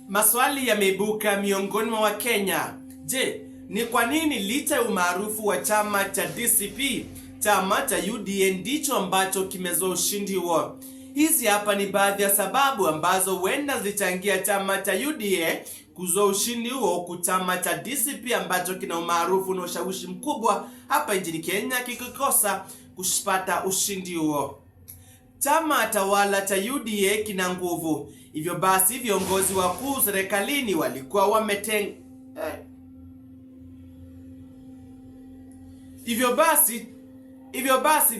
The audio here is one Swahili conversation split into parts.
Maswali yameibuka miongoni mwa Wakenya. Je, ni kwa nini licha ya umaarufu wa chama cha DCP, chama cha UDA ndicho ambacho kimezoa ushindi huo? Hizi hapa ni baadhi ya sababu ambazo huenda zilichangia chama cha UDA kuzoa ushindi huo, huku chama cha DCP ambacho kina umaarufu na ushawishi mkubwa hapa nchini Kenya kikikosa kupata ushindi huo. Chama tawala cha UDA kina nguvu, hivyo basi viongozi wakuu serikalini walikuwa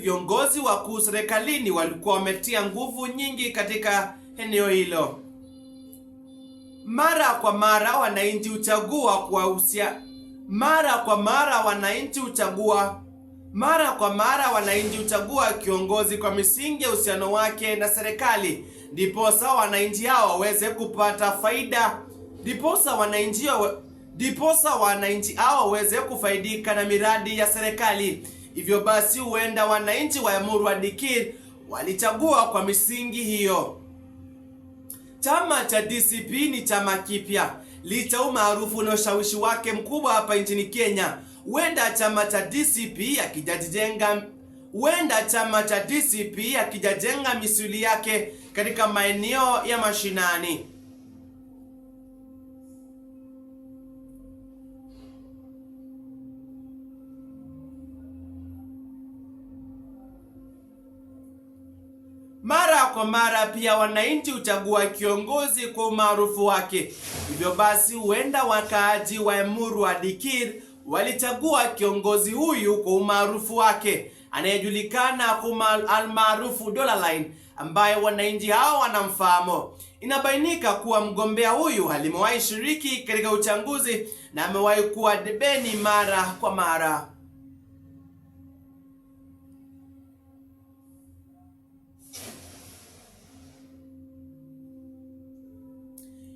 viongozi wakuu serikalini walikuwa wametia nguvu nyingi katika eneo hilo. Mara kwa mara wananchi huchagua kiongozi kwa misingi ya uhusiano wake na serikali, ndiposa wananchi hao waweze kupata faida, ndiposa wananchi hao waweze kufaidika na miradi ya serikali. Hivyo basi huenda wananchi wa Emuru wa Dikir walichagua kwa misingi hiyo. Chama cha DCP ni chama kipya. Licha umaarufu na ushawishi wake mkubwa hapa nchini Kenya, huenda chama cha DCP akijajenga misuli yake katika maeneo ya mashinani. Mara kwa mara pia wananchi huchagua kiongozi kwa umaarufu wake. Hivyo basi huenda wakaaji wa Emuru wa Dikir walichagua kiongozi huyu kwa umaarufu wake, anayejulikana kama almaarufu Dollarline, ambaye wananchi hao wanamfahamu. Inabainika kuwa mgombea huyu alimewahi shiriki katika uchaguzi na amewahi kuwa debeni mara kwa mara.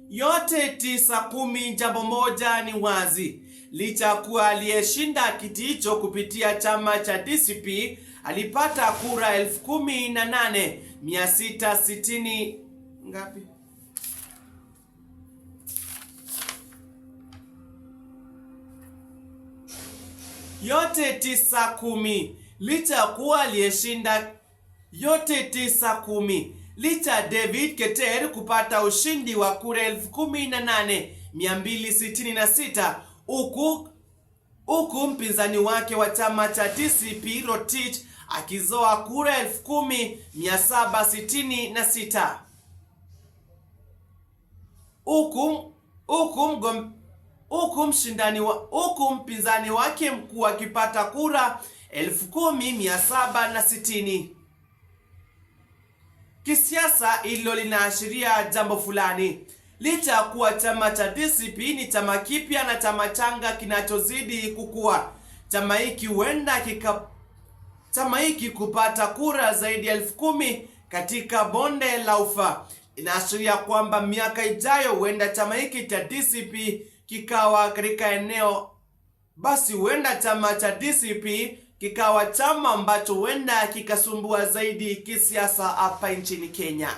Yote 9-10, jambo moja ni wazi. Licha kuwa aliyeshinda kiti hicho kupitia chama cha DCP alipata kura 18,660 ngapi? Yote 9-10. Licha kuwa aliyeshinda yote 9-10. Licha David Keter kupata ushindi wa kura 18,266 huku mpinzani wake wa chama cha DCP Rotich akizoa kura 10,766 huku mpinzani wake mkuu akipata kura 10,760. Kisiasa hilo linaashiria jambo fulani. Licha kuwa chama cha DCP ni chama kipya na chama changa kinachozidi kukua, chama hiki kupata kura zaidi ya 10,000 katika bonde la Ufa inaashiria kwamba miaka ijayo huenda chama hiki cha DCP kikawa katika eneo, basi huenda chama cha DCP kikawa chama ambacho huenda kikasumbua zaidi kisiasa hapa nchini Kenya.